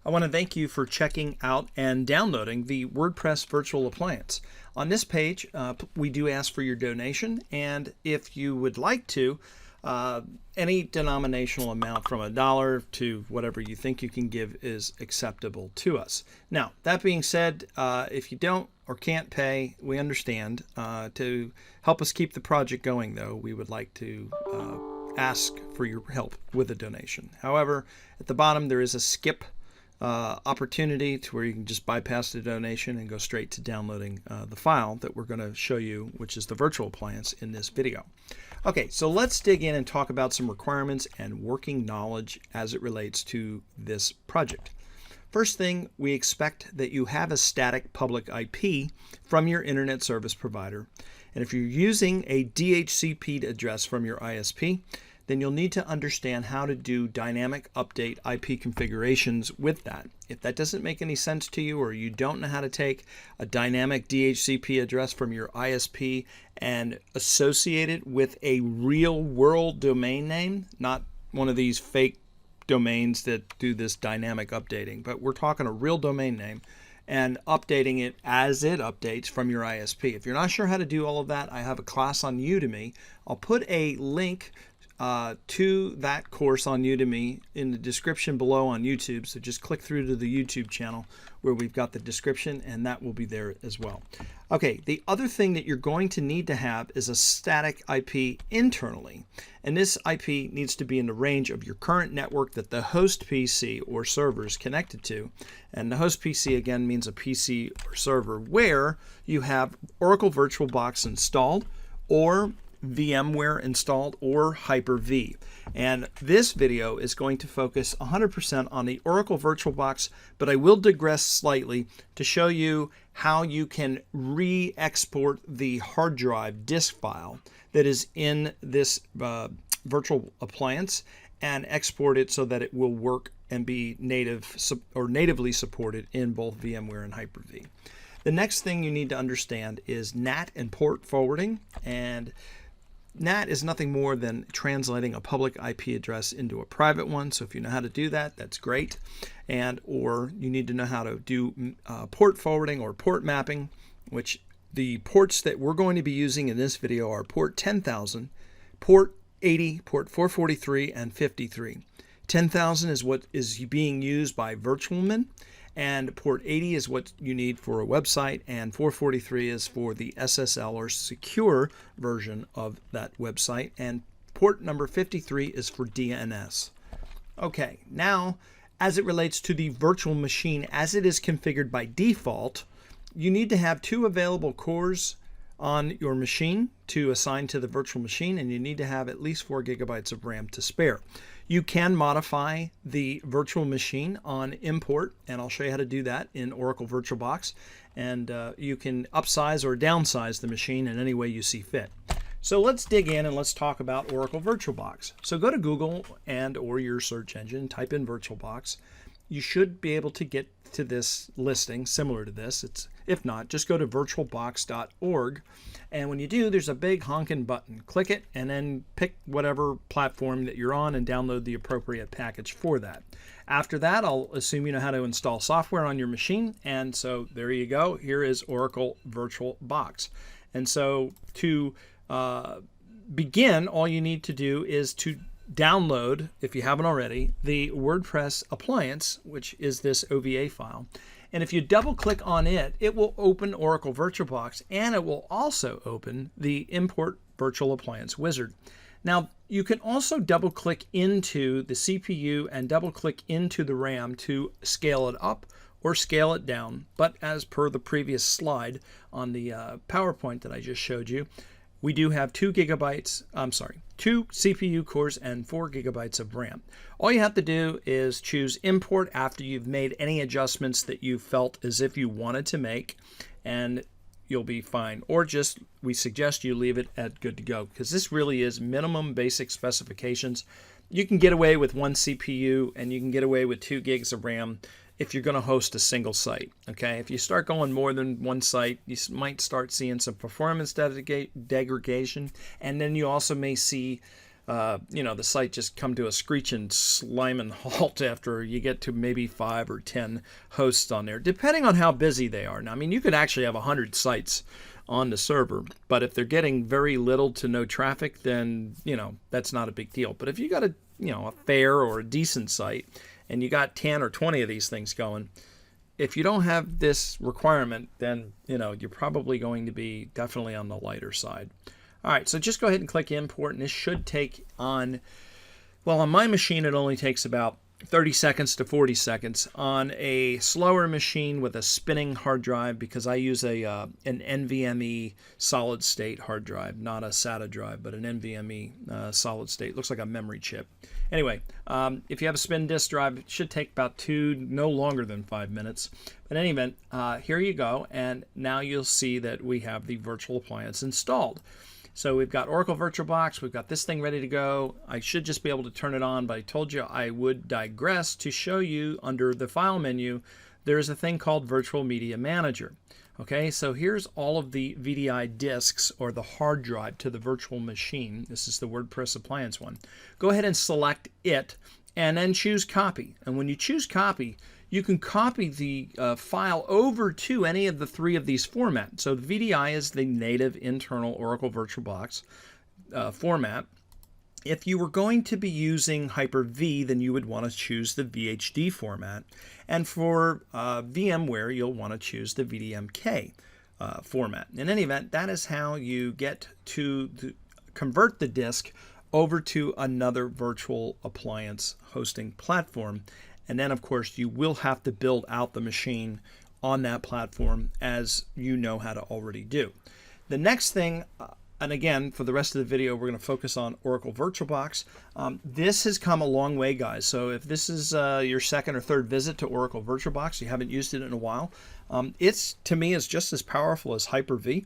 I want to thank you for checking out and downloading the WordPress Virtual Appliance. On this page, we do ask for your donation, and if you would like to, any denominational amount from $1 to whatever you think you can give is acceptable to us. Now, that being said, if you don't or can't pay, we understand. To help us keep the project going, though, we would like to ask for your help with a donation. However, at the bottom there is a skip opportunity to where you can just bypass the donation and go straight to downloading the file that we're going to show you, which is the virtual appliance in this video. Okay, so let's dig in and talk about some requirements and working knowledge as it relates to this project. First thing, we expect that you have a static public IP from your internet service provider. And if you're using a DHCP address from your ISP, then you'll need to understand how to do dynamic update IP configurations with that. If that doesn't make any sense to you, or you don't know how to take a dynamic DHCP address from your ISP and associate it with a real world domain name, not one of these fake domains that do this dynamic updating, but we're talking a real domain name and updating it as it updates from your ISP. If you're not sure how to do all of that, I have a class on Udemy. I'll put a link to that course on Udemy in the description below on YouTube. So just click through to the YouTube channel where we've got the description, and that will be there as well. Okay, the other thing that you're going to need to have is a static IP internally. And this IP needs to be in the range of your current network that the host PC or server is connected to. And the host PC again means a PC or server where you have Oracle VirtualBox installed, or VMware installed, or Hyper-V. And this video is going to focus 100% on the Oracle VirtualBox, but I will digress slightly to show you how you can re-export the hard drive disk file that is in this virtual appliance and export it so that it will work and be natively supported in both VMware and Hyper-V. The next thing you need to understand is Nat and Port Forwarding, and NAT is nothing more than translating a public IP address into a private one. So if you know how to do that, that's great. And or you need to know how to do port forwarding or port mapping, which the ports that we're going to be using in this video are port 10,000, port 80, port 443, and 53. 10,000 is what is being used by Virtualmin, and port 80 is what you need for a website, and 443 is for the SSL or secure version of that website, and port number 53 is for DNS. Okay, now as it relates to the virtual machine as it is configured by default, you need to have 2 available cores on your machine to assign to the virtual machine, and you need to have at least 4 gigabytes of RAM to spare. You can modify the virtual machine on import, and I'll show you how to do that in Oracle VirtualBox. And you can upsize or downsize the machine in any way you see fit. So let's dig in and let's talk about Oracle VirtualBox. So go to Google and or your search engine, type in VirtualBox. You should be able to get to this listing similar to this. If not, just go to virtualbox.org, and when you do, there's a big honking button. Click it and then pick whatever platform that you're on and download the appropriate package for that. After that, I'll assume you know how to install software on your machine, and so there you go. Here is Oracle VirtualBox. And so to begin, all you need to do is to download, if you haven't already, the WordPress Appliance, which is this OVA file. And if you double click on it, it will open Oracle VirtualBox, and it will also open the Import Virtual Appliance wizard. Now, you can also double click into the CPU and double click into the RAM to scale it up or scale it down. But as per the previous slide on the PowerPoint that I just showed you, we do have 2 CPU cores and 4 gigabytes of RAM. All you have to do is choose import after you've made any adjustments that you felt as if you wanted to make, and you'll be fine. Or just, we suggest you leave it at good to go, because this really is minimum basic specifications. You can get away with 1 CPU and you can get away with 2 gigs of RAM if you're going to host a single site. Okay, if you start going more than 1 site, you might start seeing some performance degradation, and then you also may see you know, the site just come to a screeching, sliming halt after you get to maybe 5 or 10 hosts on there, depending on how busy they are. Now, I mean, you could actually have 100 sites on the server, but if they're getting very little to no traffic, then, you know, that's not a big deal. But if you got a, you know, a fair or a decent site and you got 10 or 20 of these things going, if you don't have this requirement, then, you know, you're probably going to be definitely on the lighter side. All right, so just go ahead and click import, and this should take on, well, on my machine, it only takes about 30 seconds to 40 seconds. On a slower machine with a spinning hard drive, because I use an NVMe solid state hard drive, not a SATA drive, but an NVMe solid state. Looks like a memory chip. Anyway, if you have a spin disk drive, it should take about no longer than 5 minutes. But in any event, here you go, and now you'll see that we have the virtual appliance installed. So we've got Oracle VirtualBox, we've got this thing ready to go. I should just be able to turn it on, but I told you I would digress to show you under the File menu, there's a thing called Virtual Media Manager. Okay, so here's all of the VDI disks, or the hard drive to the virtual machine. This is the WordPress Appliance one. Go ahead and select it, and then choose Copy. And when you choose Copy, you can copy the file over to any of the 3 of these formats. So the VDI is the native internal Oracle VirtualBox format. If you were going to be using Hyper-V, then you would want to choose the VHD format. And for VMware, you'll want to choose the VDMK format. In any event, that is how you get to convert the disk over to another virtual appliance hosting platform. And then, of course, you will have to build out the machine on that platform, as you know how to already do. The next thing, and again, for the rest of the video, we're going to focus on Oracle VirtualBox. This has come a long way, guys. So if this is your second or third visit to Oracle VirtualBox, you haven't used it in a while, it's, to me, is just as powerful as Hyper-V.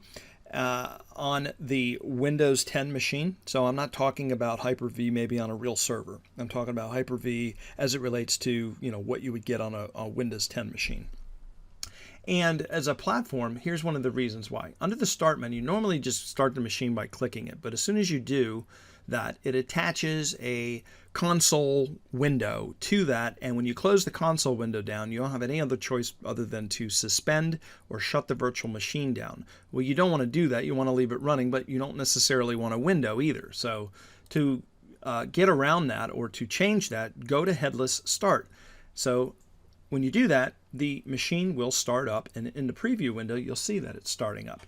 On the Windows 10 machine. So I'm not talking about Hyper-V maybe on a real server. I'm talking about Hyper-V as it relates to, you know, what you would get on a Windows 10 machine. And as a platform, here's one of the reasons why. Under the Start menu, normally just start the machine by clicking it. But as soon as you do that, it attaches a console window to that, and when you close the console window down, you don't have any other choice other than to suspend or shut the virtual machine down. Well, you don't want to do that. You want to leave it running, but you don't necessarily want a window either. So to get around that, or to change that, go to Headless Start. So when you do that, the machine will start up, and in the preview window, you'll see that it's starting up.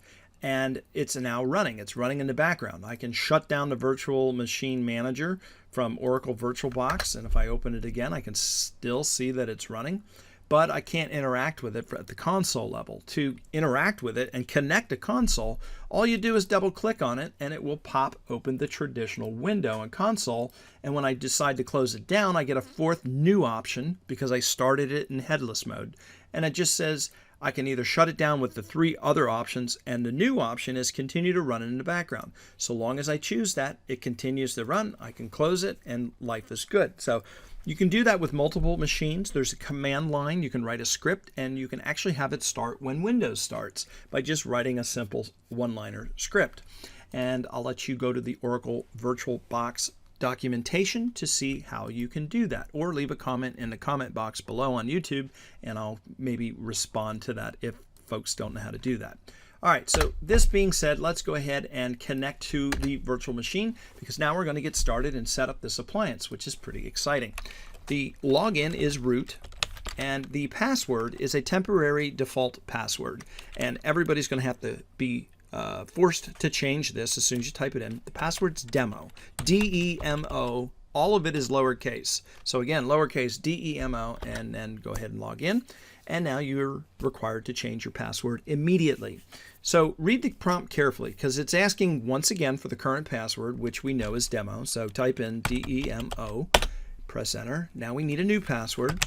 And it's now running. It's running in the background. I can shut down the Virtual Machine Manager from Oracle VirtualBox, and if I open it again, I can still see that it's running, but I can't interact with it at the console level. To interact with it and connect a console, all you do is double click on it, and it will pop open the traditional window and console, and when I decide to close it down, I get a 4th new option because I started it in headless mode, and it just says, I can either shut it down with the 3 other options, and the new option is continue to run it in the background. So long as I choose that, it continues to run. I can close it, and life is good. So you can do that with multiple machines. There's a command line. You can write a script, and you can actually have it start when Windows starts by just writing a simple one-liner script. And I'll let you go to the Oracle VirtualBox documentation to see how you can do that, or leave a comment in the comment box below on YouTube, and I'll maybe respond to that if folks don't know how to do that. All right, so this being said, let's go ahead and connect to the virtual machine, because now we're going to get started and set up this appliance, which is pretty exciting. The login is root, and the password is a temporary default password, and everybody's going to have to be forced to change this as soon as you type it in. The password's demo, D-E-M-O. All of it is lowercase. So again, lowercase D-E-M-O, and then go ahead and log in. And now you're required to change your password immediately. So read the prompt carefully, because it's asking once again for the current password, which we know is demo. So type in D-E-M-O, press enter. Now we need a new password.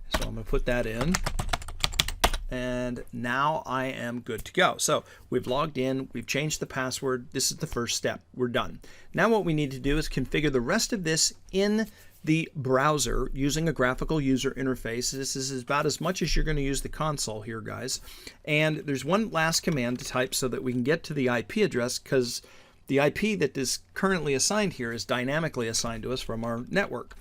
So I'm going to put that in. And now I am good to go. So we've logged in, we've changed the password. This is the first step. We're done. Now what we need to do is configure the rest of this in the browser using a graphical user interface. This is about as much as you're going to use the console here, guys. And there's one last command to type so that we can get to the IP address, because The IP that is currently assigned here is dynamically assigned to us from our network.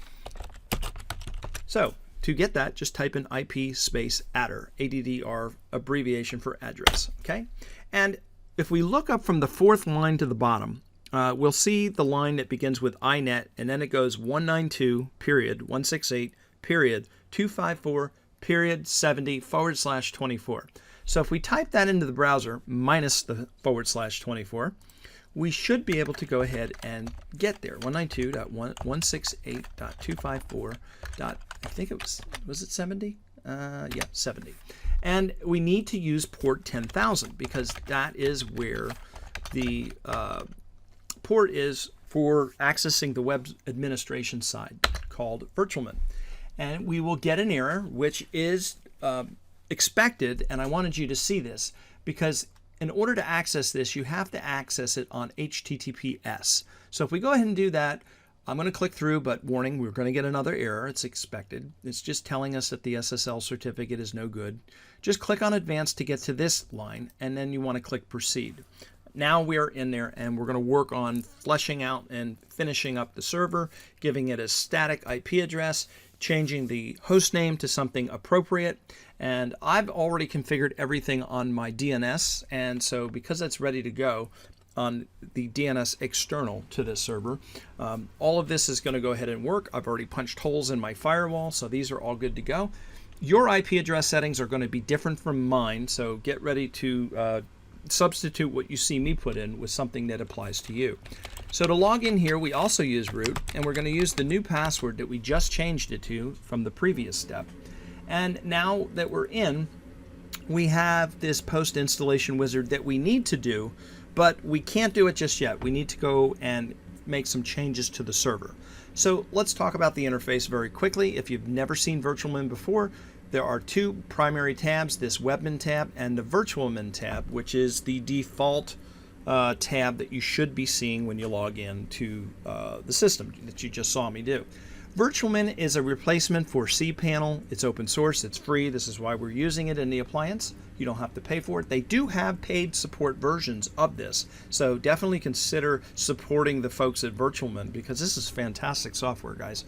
So to get that, just type in IP space adder, ADDR, abbreviation for address, okay? And if we look up from the fourth line to the bottom, we'll see the line that begins with inet, and then it goes 192.168.254.70/24. So if we type that into the browser minus the /24, we should be able to go ahead and get there. 192.168.254. I think it was it 70? Yeah, 70. And we need to use port 10,000 because that is where the port is for accessing the web administration side called Virtualmin. And we will get an error, which is expected, and I wanted you to see this because in order to access this, you have to access it on HTTPS. So if we go ahead and do that, I'm going to click through, but warning, we're going to get another error. It's expected. It's just telling us that the SSL certificate is no good. Just click on Advanced to get to this line, and then you want to click Proceed. Now we are in there, and we're going to work on fleshing out and finishing up the server, giving it a static IP address, changing the host name to something appropriate. And I've already configured everything on my DNS, and so because that's ready to go on the DNS external to this server, all of this is going to go ahead and work. I've already punched holes in my firewall, so these are all good to go. Your IP address settings are going to be different from mine, so get ready to substitute what you see me put in with something that applies to you. So to log in here, we also use root, and we're going to use the new password that we just changed it to from the previous step. And now that we're in, we have this post-installation wizard that we need to do, but we can't do it just yet. We need to go and make some changes to the server. So let's talk about the interface very quickly. If you've never seen Virtualmin before, there are two primary tabs, this Webmin tab and the Virtualmin tab, which is the default tab that you should be seeing when you log in to the system that you just saw me do. Virtualmin is a replacement for cPanel. It's open source, it's free. This is why we're using it in the appliance. You don't have to pay for it. They do have paid support versions of this, so definitely consider supporting the folks at Virtualmin because this is fantastic software, guys.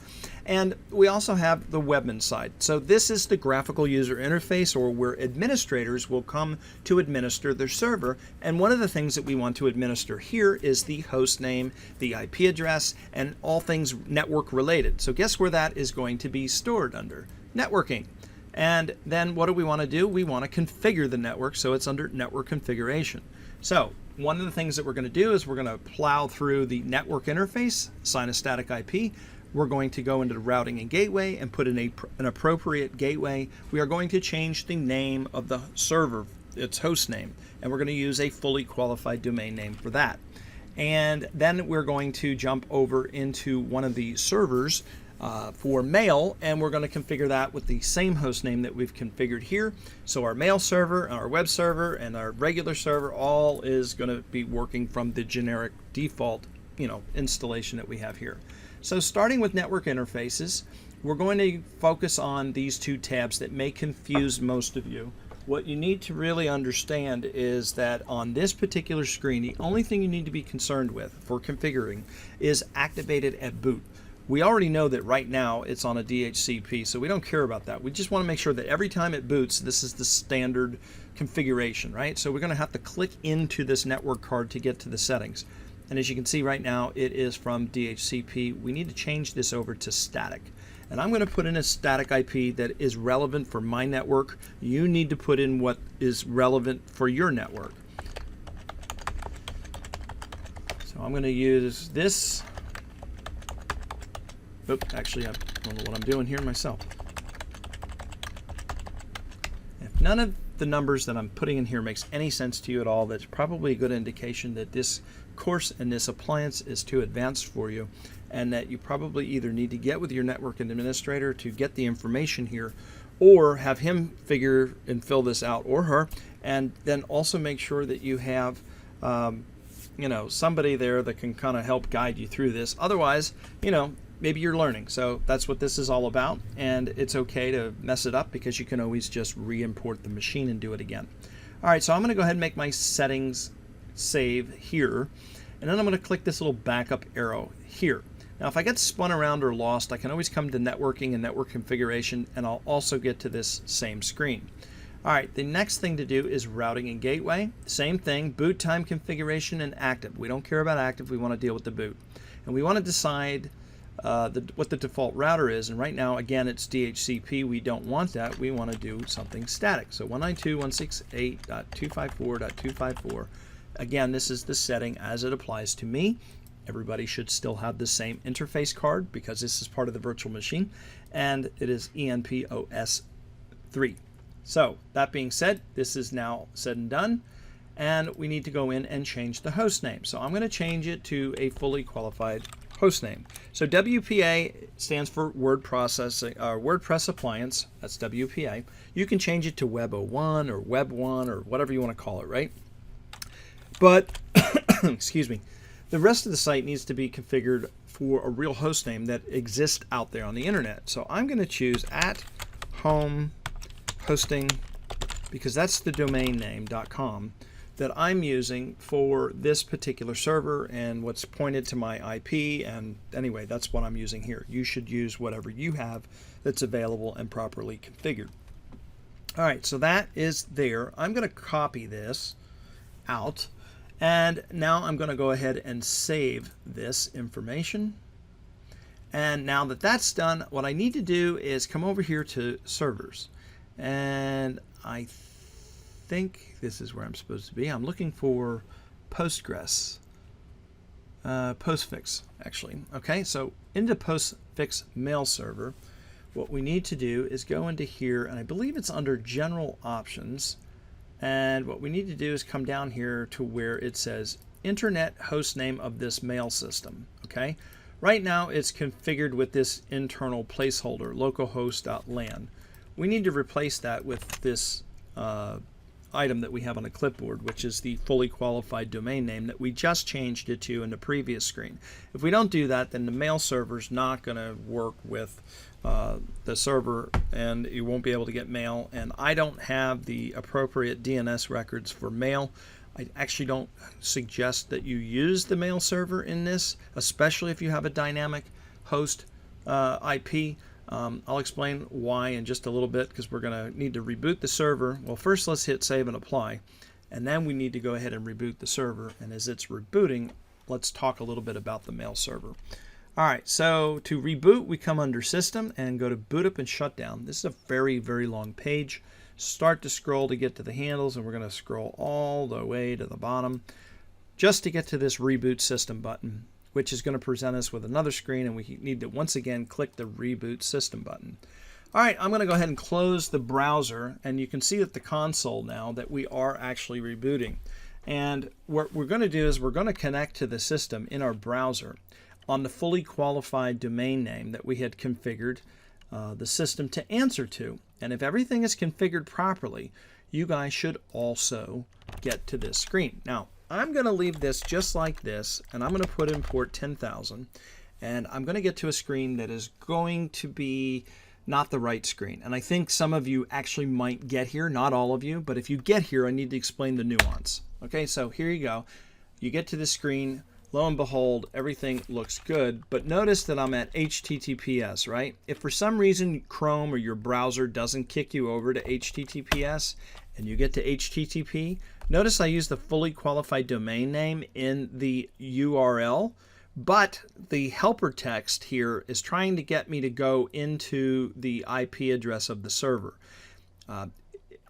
And we also have the Webmin side. So this is the graphical user interface, or where administrators will come to administer their server. And one of the things that we want to administer here is the host name, the IP address, and all things network related. So guess where that is going to be stored under? Networking. And then what do we want to do? We want to configure the network, so it's under network configuration. So one of the things that we're going to do is we're going to plow through the network interface, assign a static IP. We're going to go into the routing and gateway and put in an appropriate gateway. We are going to change the name of the server, its host name, and we're going to use a fully qualified domain name for that. And then we're going to jump over into one of the servers for mail, and we're going to configure that with the same host name that we've configured here. So our mail server, our web server, and our regular server all is going to be working from the generic default, installation that we have here. So starting with network interfaces, we're going to focus on these two tabs that may confuse most of you. What you need to really understand is that on this particular screen, the only thing you need to be concerned with for configuring is activated at boot. We already know that right now it's on a DHCP, so we don't care about that. We just want to make sure that every time it boots, this is the standard configuration, right? So we're going to have to click into this network card to get to the settings. And as you can see right now, it is from DHCP. We need to change this over to static. And I'm going to put in a static IP that is relevant for my network. You need to put in what is relevant for your network. So I'm going to use this. Oops, actually, I don't know what I'm doing here myself. If none of the numbers that I'm putting in here makes any sense to you at all, that's probably a good indication that this course and this appliance is too advanced for you, and that you probably either need to get with your network administrator to get the information here, or have him figure and fill this out, or her, and then also make sure that you have somebody there that can kind of help guide you through this. Otherwise, maybe you're learning. So that's what this is all about, and it's okay to mess it up because you can always just re-import the machine and do it again. All right, so I'm going to go ahead and make my settings save here, and then I'm going to click this little backup arrow here. Now if I get spun around or lost, I can always come to networking and network configuration, and I'll also get to this same screen. Alright, the next thing to do is routing and gateway. Same thing, boot time configuration and active. We don't care about active, we want to deal with the boot. And we want to decide what the default router is, and right now again it's DHCP. We don't want that, we want to do something static. So 192.168.254.254. Again, this is the setting as it applies to me. Everybody should still have the same interface card because this is part of the virtual machine, and it is ENPOS3. So that being said, this is now said and done, and we need to go in and change the host name. So I'm going to change it to a fully qualified host name. So WPA stands for WordPress Appliance. That's WPA. You can change it to Web01 or Web1 or whatever you want to call it, right? But excuse me, the rest of the site needs to be configured for a real host name that exists out there on the internet. So I'm going to choose @home hosting because that's the domain name .com that I'm using for this particular server and what's pointed to my IP. And anyway, that's what I'm using here. You should use whatever you have that's available and properly configured. All right, so that is there. I'm going to copy this out. And now I'm going to go ahead and save this information. And now that that's done, what I need to do is come over here to servers. And I think this is where I'm supposed to be. I'm looking for Postgres. Postfix, actually. Okay, so into Postfix mail server, what we need to do is go into here, and I believe it's under General Options. And what we need to do is come down here to where it says Internet host name of this mail system. Okay, right now it's configured with this internal placeholder, localhost.lan. We need to replace that with this item that we have on a clipboard, which is the fully qualified domain name that we just changed it to in the previous screen. If we don't do that, then the mail server is not going to work with the server, and you won't be able to get mail. And I don't have the appropriate DNS records for mail. I actually don't suggest that you use the mail server in this, especially if you have a dynamic host IP. I'll explain why in just a little bit, because we're going to need to reboot the server. Well, first let's hit save and apply, and then we need to go ahead and reboot the server. And as it's rebooting, let's talk a little bit about the mail server. All right, so to reboot, we come under System and go to Boot Up and Shutdown. This is a very, very long page. Start to scroll to get to the handles, and we're going to scroll all the way to the bottom just to get to this Reboot System button, which is going to present us with another screen, and we need to once again click the Reboot System button. All right, I'm going to go ahead and close the browser, and you can see at the console now that we are actually rebooting. And what we're going to do is we're going to connect to the system in our browser on the fully qualified domain name that we had configured the system to answer to. And if everything is configured properly, you guys should also get to this screen. Now, I'm going to leave this just like this, and I'm going to put in port 10,000, and I'm going to get to a screen that is going to be not the right screen. And I think some of you actually might get here, not all of you, but if you get here, I need to explain the nuance. Okay, so here you go. You get to this screen. Lo and behold, everything looks good, but notice that I'm at HTTPS, right? If for some reason Chrome or your browser doesn't kick you over to HTTPS and you get to HTTP, notice I use the fully qualified domain name in the URL, but the helper text here is trying to get me to go into the IP address of the server.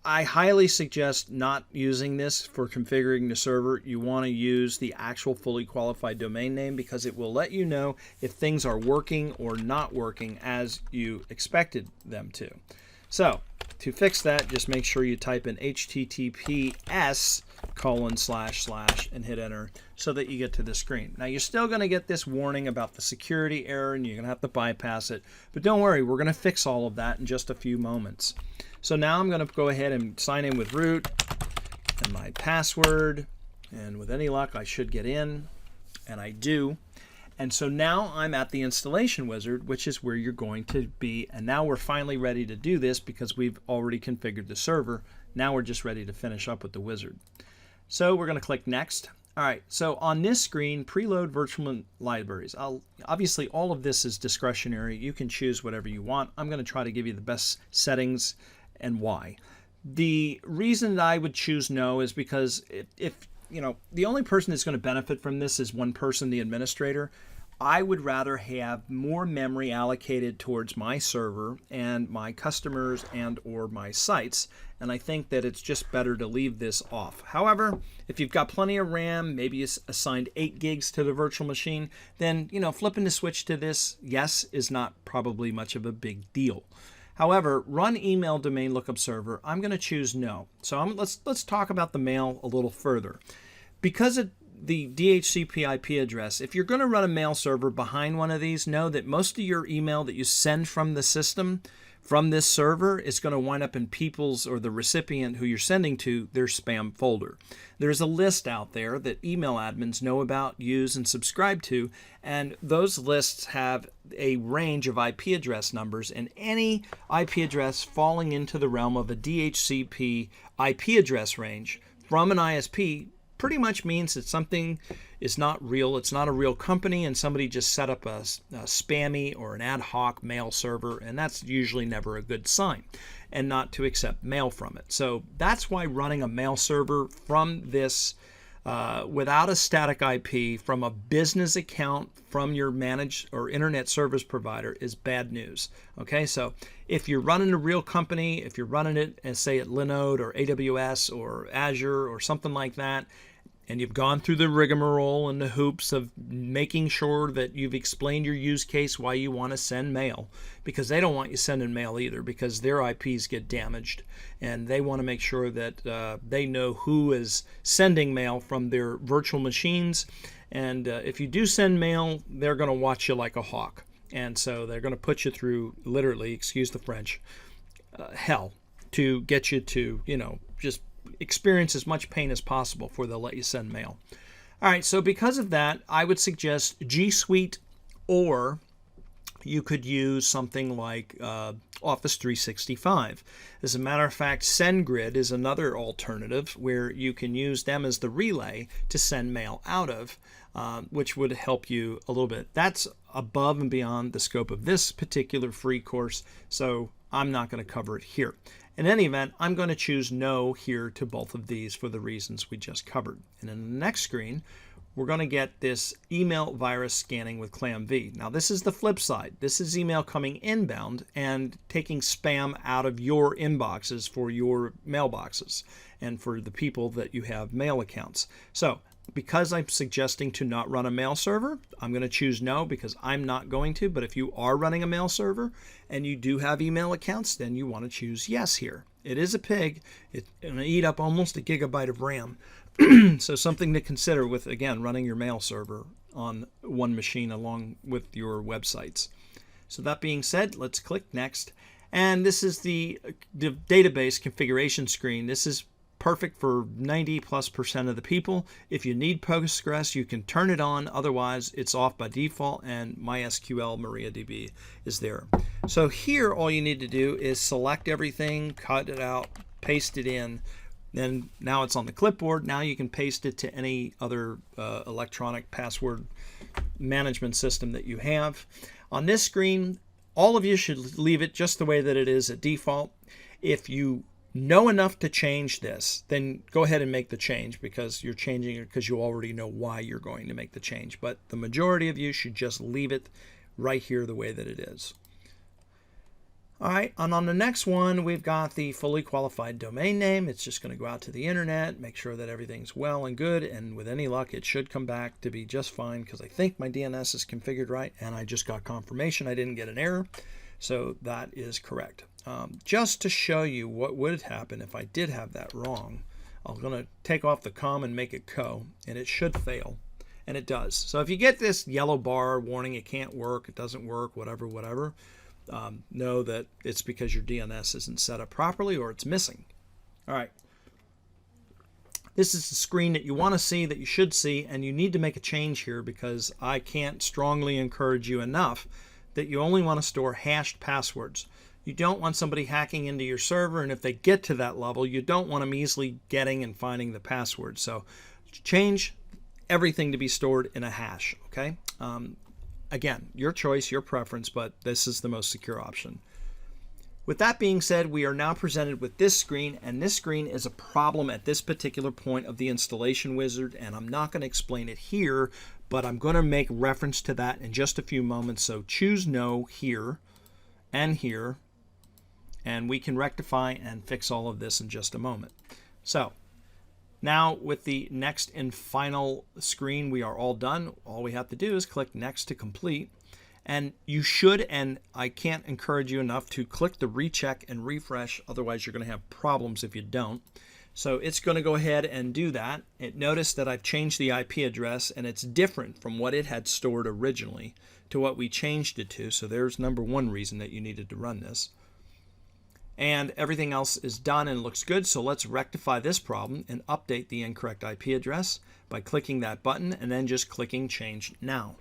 I highly suggest not using this for configuring the server. You want to use the actual fully qualified domain name because it will let you know if things are working or not working as you expected them to. So to fix that, just make sure you type in https:// and hit enter so that you get to the screen. Now you're still going to get this warning about the security error and you're going to have to bypass it, but don't worry, we're going to fix all of that in just a few moments. So now I'm going to go ahead and sign in with root and my password, and with any luck I should get in, and I do. And so now I'm at the installation wizard, which is where you're going to be, and now we're finally ready to do this because we've already configured the server. Now we're just ready to finish up with the wizard. So we're going to click next. All right, so on this screen, preload Virtualmin libraries. Obviously, all of this is discretionary. You can choose whatever you want. I'm going to try to give you the best settings and why. The reason that I would choose no is because if you know, the only person that's going to benefit from this is one person, the administrator. I would rather have more memory allocated towards my server and my customers and or my sites, and I think that it's just better to leave this off. However, if you've got plenty of RAM, maybe you assigned 8 gigs to the virtual machine, then flipping the switch to this, yes, is not probably much of a big deal. However, run email domain lookup server, I'm going to choose no. So let's talk about the mail a little further. Because of the DHCP IP address, if you're going to run a mail server behind one of these, know that most of your email that you send from the system, from this server, is going to wind up in people's, or the recipient who you're sending to, their spam folder. There's a list out there that email admins know about, use, and subscribe to, and those lists have a range of IP address numbers, and any IP address falling into the realm of a DHCP IP address range from an ISP pretty much means that something is not real. It's not a real company, and somebody just set up a spammy or an ad hoc mail server, and that's usually never a good sign, and not to accept mail from it. So that's why running a mail server from this without a static IP from a business account from your managed or internet service provider is bad news. Okay, so if you're running a real company, if you're running it, and say at Linode or AWS or Azure or something like that, and you've gone through the rigmarole and the hoops of making sure that you've explained your use case why you want to send mail, because they don't want you sending mail either, because their IPs get damaged, and they want to make sure that they know who is sending mail from their virtual machines. And if you do send mail, they're going to watch you like a hawk, and so they're going to put you through, literally, excuse the French, hell, to get you to just experience as much pain as possible before they'll let you send mail. All right, so because of that, I would suggest G Suite, or you could use something like Office 365. As a matter of fact, SendGrid is another alternative where you can use them as the relay to send mail out of, which would help you a little bit. That's above and beyond the scope of this particular free course, so I'm not going to cover it here. In any event, I'm going to choose no here to both of these for the reasons we just covered. And in the next screen, we're going to get this email virus scanning with ClamV. Now, this is the flip side. This is email coming inbound and taking spam out of your inboxes for your mailboxes and for the people that you have mail accounts. So, because I'm suggesting to not run a mail server, I'm going to choose no, because I'm not going to. But if you are running a mail server and you do have email accounts, then you want to choose yes here. It is a pig. It's going to eat up almost 1 gigabyte of RAM. So something to consider with, again, running your mail server on one machine along with your websites. So that being said, let's click next. And this is the database configuration screen. This is perfect for 90+% of the people. If you need Postgres, you can turn it on. Otherwise, it's off by default, and MySQL MariaDB is there. So here, all you need to do is select everything, cut it out, paste it in. Then now it's on the clipboard. Now you can paste it to any other electronic password management system that you have. On this screen, all of you should leave it just the way that it is at default. If you know enough to change this, then go ahead and make the change, because you're changing it because you already know why you're going to make the change. But the majority of you should just leave it right here the way that it is. All right, and on the next one, we've got the fully qualified domain name. It's just going to go out to the internet, make sure that everything's well and good, and with any luck, it should come back to be just fine, because I think my DNS is configured right, and I just got confirmation I didn't get an error, so that is correct. Just to show you what would happen if I did have that wrong, I'm going to take off the com and make it co, and it should fail, and it does. So if you get this yellow bar warning it can't work, it doesn't work, whatever, know that it's because your DNS isn't set up properly or it's missing. All right. This is the screen that you want to see, that you should see, and you need to make a change here, because I can't strongly encourage you enough that you only want to store hashed passwords. You don't want somebody hacking into your server, and if they get to that level, you don't want them easily getting and finding the password. So change everything to be stored in a hash. Okay. Again, your choice, your preference, but this is the most secure option. With that being said, we are now presented with this screen, and this screen is a problem at this particular point of the installation wizard, and I'm not going to explain it here, but I'm going to make reference to that in just a few moments. So choose no here, and we can rectify and fix all of this in just a moment. So now with the next and final screen, we are all done. All we have to do is click next to complete. And you should, and I can't encourage you enough to click the recheck and refresh, otherwise you're going to have problems if you don't. So it's going to go ahead and do that. Notice that I've changed the IP address, and it's different from what it had stored originally to what we changed it to. So there's number one reason that you needed to run this. And everything else is done and looks good. So let's rectify this problem and update the incorrect IP address by clicking that button and then just clicking Change Now.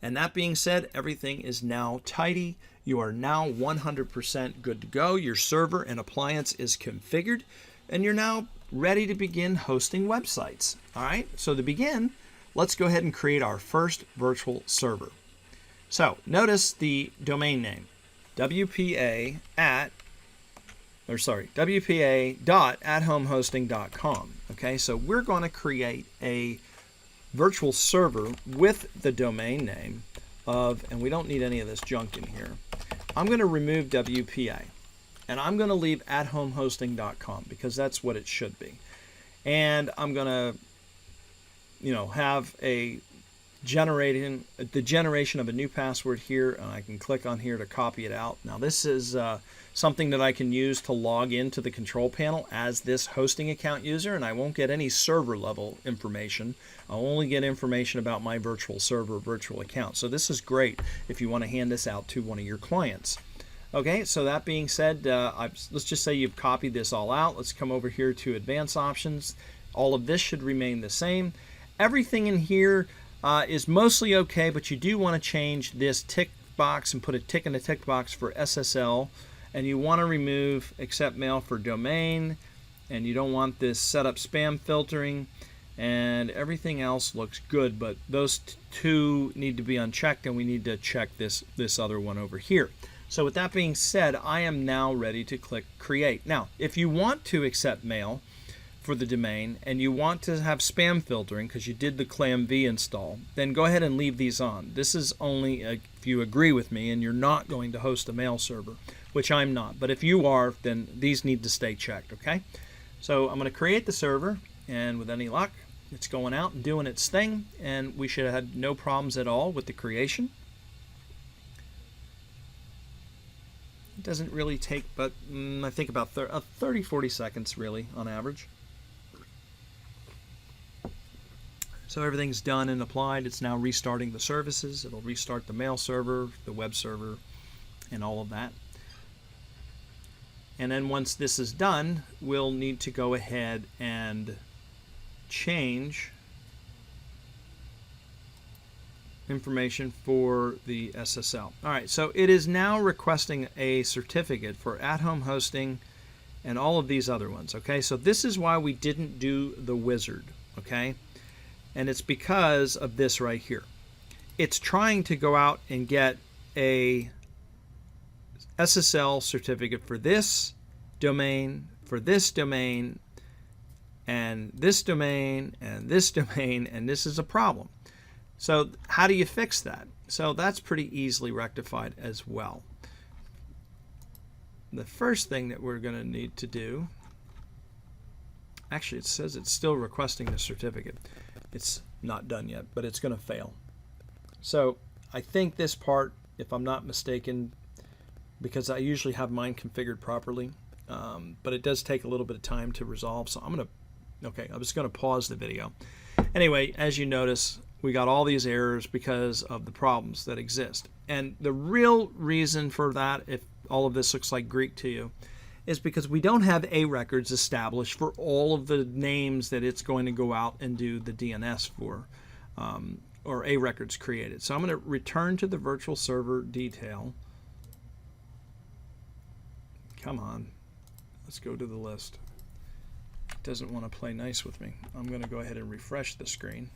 And that being said, everything is now tidy. You are now 100% good to go. Your server and appliance is configured, and you're now ready to begin hosting websites. All right, so to begin, let's go ahead and create our first virtual server. So notice the domain name, wpa.athomehosting.com. Okay, so we're going to create a virtual server with the domain name of, and we don't need any of this junk in here. I'm going to remove WPA, and I'm going to leave athomehosting.com because that's what it should be. And I'm going to, have the generation of a new password here, and I can click on here to copy it out. Now this is something that I can use to log into the control panel as this hosting account user, and I won't get any server level information. I'll only get information about my virtual server, virtual account. So this is great if you want to hand this out to one of your clients. Okay, so that being said, let's just say you've copied this all out. Let's come over here to advanced options. All of this should remain the same. Everything in here is mostly okay, but you do want to change this tick box and put a tick in the tick box for SSL. And you want to remove accept mail for domain, and you don't want this setup spam filtering, and everything else looks good, but those two need to be unchecked, and we need to check this other one over here. So with that being said, I am now ready to click create. Now if you want to accept mail for the domain and you want to have spam filtering because you did the ClamV install, then go ahead and leave these on. This is only if you agree with me and you're not going to host a mail server, which I'm not. But if you are, then these need to stay checked, okay? So I'm going to create the server, and with any luck, it's going out and doing its thing, and we should have had no problems at all with the creation. It doesn't really take, but I think about 30-40 seconds really on average. So everything's done and applied. It's now restarting the services. It'll restart the mail server, the web server, and all of that. And then once this is done, we'll need to go ahead and change information for the SSL. All right, so it is now requesting a certificate for at-home hosting and all of these other ones. Okay, so this is why we didn't do the wizard. Okay, and it's because of this right here. It's trying to go out and get a SSL certificate for this domain, and this domain, and this domain, and this is a problem. So how do you fix that? So that's pretty easily rectified as well. The first thing that we're going to need to do, actually it says it's still requesting the certificate. It's not done yet, but it's going to fail. So I think this part, if I'm not mistaken, because I usually have mine configured properly, but it does take a little bit of time to resolve. So I'm just going to pause the video. Anyway, as you notice, we got all these errors because of the problems that exist. And the real reason for that, if all of this looks like Greek to you, is because we don't have A records established for all of the names that it's going to go out and do the DNS for, or A records created. So I'm going to return to the virtual server detail. Come on, let's go to the list. It doesn't want to play nice with me. I'm going to go ahead and refresh the screen.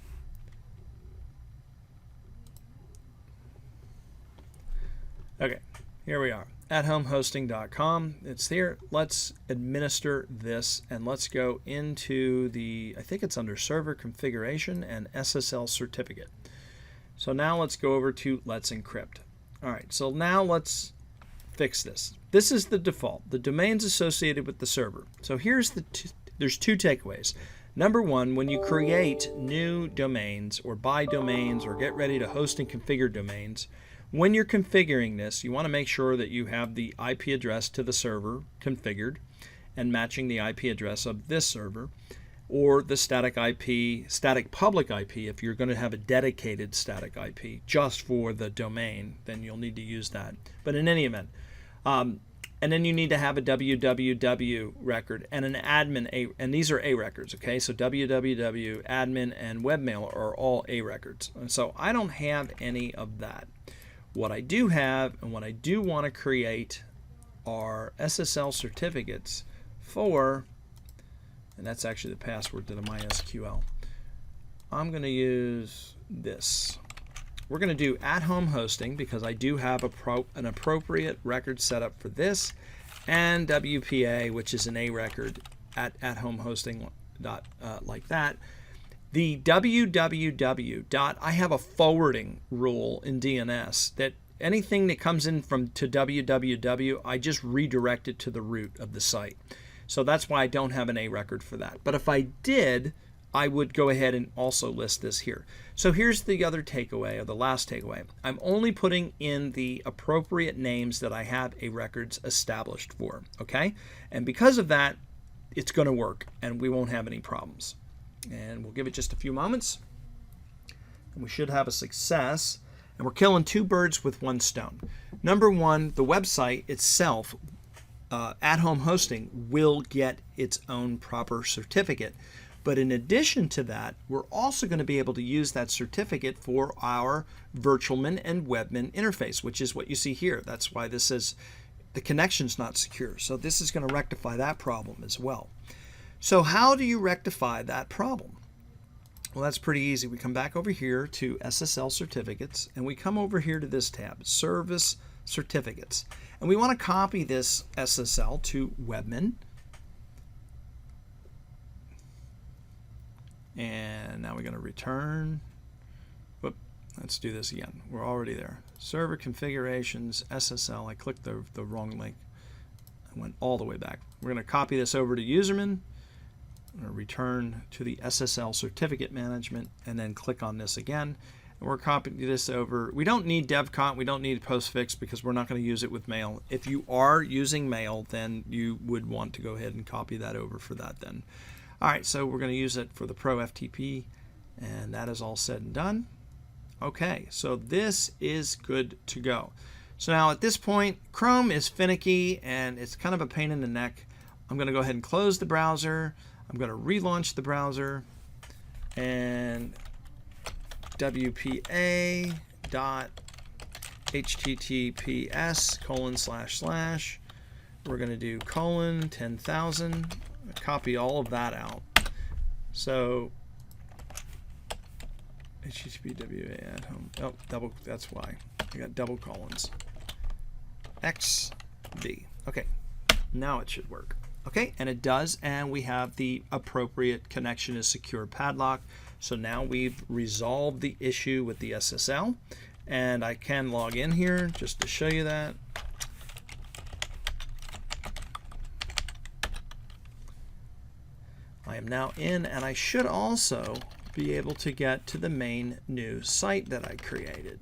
Okay, here we are. AtHomeHosting.com. It's here. Let's administer this, and let's go into the, I think it's under Server Configuration and SSL Certificate. So now let's go over to Let's Encrypt. All right, so now let's fix this. This is the default, the domains associated with the server. So here's there's two takeaways. Number one, when you create new domains or buy domains or get ready to host and configure domains, when you're configuring this, you want to make sure that you have the IP address to the server configured and matching the IP address of this server, or the static public IP. If you're going to have a dedicated static IP just for the domain, then you'll need to use that. But in any event, and then you need to have a www record and an admin and these are A records, okay? So www, admin, and webmail are all A records. And so I don't have any of that. What I do have and what I do want to create are SSL certificates for, and that's actually the password to the MySQL. I'm going to use this. We're going to do at-home hosting because I do have an appropriate record set up for this, and WPA, which is an A record at-home hosting like that. The www. I have a forwarding rule in DNS that anything that comes in to www, I just redirect it to the root of the site. So that's why I don't have an A record for that. But if I did, I would go ahead and also list this here. So here's the other takeaway, or the last takeaway. I'm only putting in the appropriate names that I have A records established for, okay? And because of that, it's going to work and we won't have any problems. And we'll give it just a few moments and we should have a success. And we're killing two birds with one stone. Number one, the website itself, at-home hosting, will get its own proper certificate. But in addition to that, we're also going to be able to use that certificate for our Virtualmin and Webmin interface, which is what you see here. That's why this says the connection's not secure. So this is going to rectify that problem as well. So how do you rectify that problem? Well, that's pretty easy. We come back over here to SSL certificates, and we come over here to this tab, Service Certificates. And we want to copy this SSL to Webmin. And now we're going to return. Whoop, let's do this again. We're already there. Server configurations, SSL. I clicked the wrong link. I went all the way back. We're going to copy this over to Userman. I'm going to return to the SSL certificate management and then click on this again. And we're copying this over. We don't need DevCont. We don't need postfix because we're not going to use it with mail. If you are using mail, then you would want to go ahead and copy that over for that then. All right, so we're going to use it for the Pro FTP, and that is all said and done. Okay, so this is good to go. So now at this point, Chrome is finicky and it's kind of a pain in the neck. I'm going to go ahead and close the browser. I'm going to relaunch the browser and wpa.https:// we're going to do :10,000. Copy all of that out. So http://wa at home. Oh, that's why I got double colons. XD. Okay, now it should work. Okay, and it does, and we have the appropriate connection is secure padlock. So now we've resolved the issue with the SSL, and I can log in here just to show you that. I am now in, and I should also be able to get to the main new site that I created.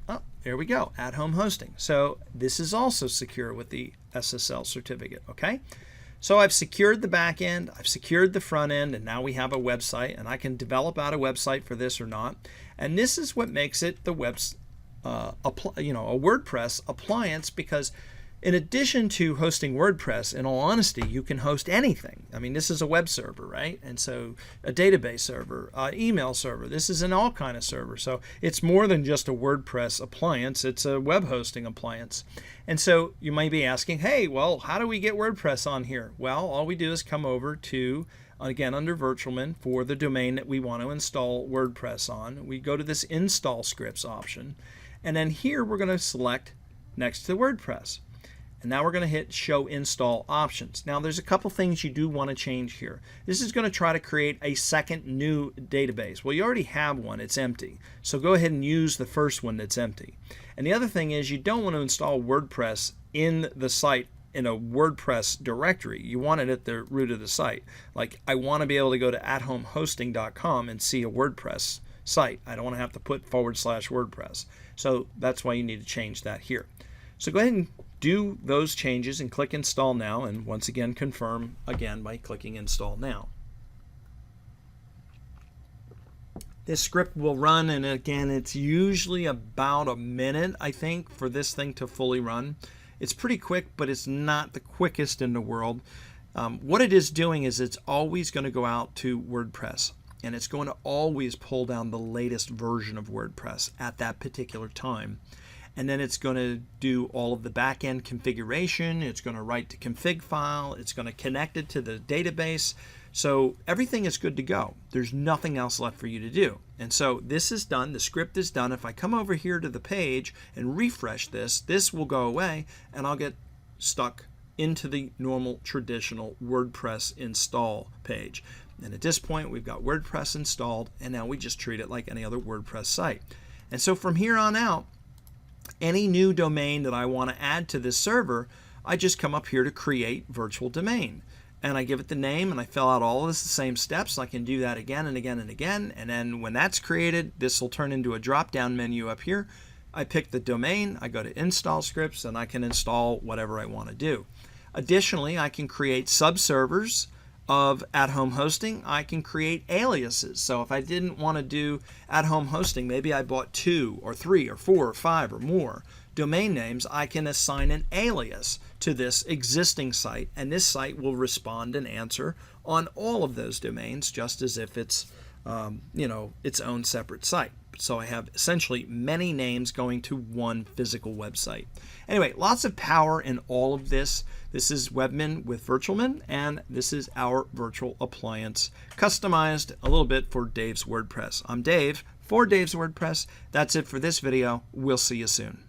Oh, there we go, at-home hosting. So this is also secure with the SSL certificate, okay? So I've secured the back end, I've secured the front end, and now we have a website, and I can develop out a website for this or not. And this is what makes it the a WordPress appliance, because in addition to hosting WordPress, in all honesty, you can host anything. I mean, this is a web server, right? And so a database server, email server, this is an all kind of server. So it's more than just a WordPress appliance, it's a web hosting appliance. And so you might be asking, hey, well, how do we get WordPress on here? Well, all we do is come over to, again, under Virtualmin for the domain that we want to install WordPress on. We go to this install scripts option. And then here we're going to select next to WordPress. And now we're going to hit Show Install Options. Now there's a couple things you do want to change here. This is going to try to create a second new database. Well, you already have one. It's empty. So go ahead and use the first one that's empty. And the other thing is you don't want to install WordPress in the site in a WordPress directory. You want it at the root of the site. Like I want to be able to go to athomehosting.com and see a WordPress site. I don't want to have to put /WordPress. So that's why you need to change that here. So go ahead and do those changes and click Install Now, and once again confirm again by clicking Install Now. This script will run, and again it's usually about a minute, I think, for this thing to fully run. It's pretty quick, but it's not the quickest in the world. What it is doing is it's always going to go out to WordPress, and it's going to always pull down the latest version of WordPress at that particular time. And then it's going to do all of the back-end configuration. It's going to write the config file. It's going to connect it to the database. So everything is good to go. There's nothing else left for you to do. And so this is done. The script is done. If I come over here to the page and refresh this, this will go away, and I'll get stuck into the normal traditional WordPress install page. And at this point, we've got WordPress installed, and now we just treat it like any other WordPress site. And so from here on out, any new domain that I want to add to this server, I just come up here to create virtual domain. And I give it the name, and I fill out all of this the same steps. I can do that again and again and again. And then when that's created, this will turn into a drop-down menu up here. I pick the domain, I go to Install Scripts, and I can install whatever I want to do. Additionally, I can create subservers of at-home hosting. I can create aliases. So if I didn't want to do at-home hosting, maybe I bought 2 or 3 or 4 or 5 or more domain names, I can assign an alias to this existing site, and this site will respond and answer on all of those domains just as if it's its own separate site. So I have essentially many names going to one physical website. Anyway, lots of power in all of this. This is Webmin with Virtualmin, and this is our virtual appliance, customized a little bit for Dave's WordPress. I'm Dave for Dave's WordPress. That's it for this video. We'll see you soon.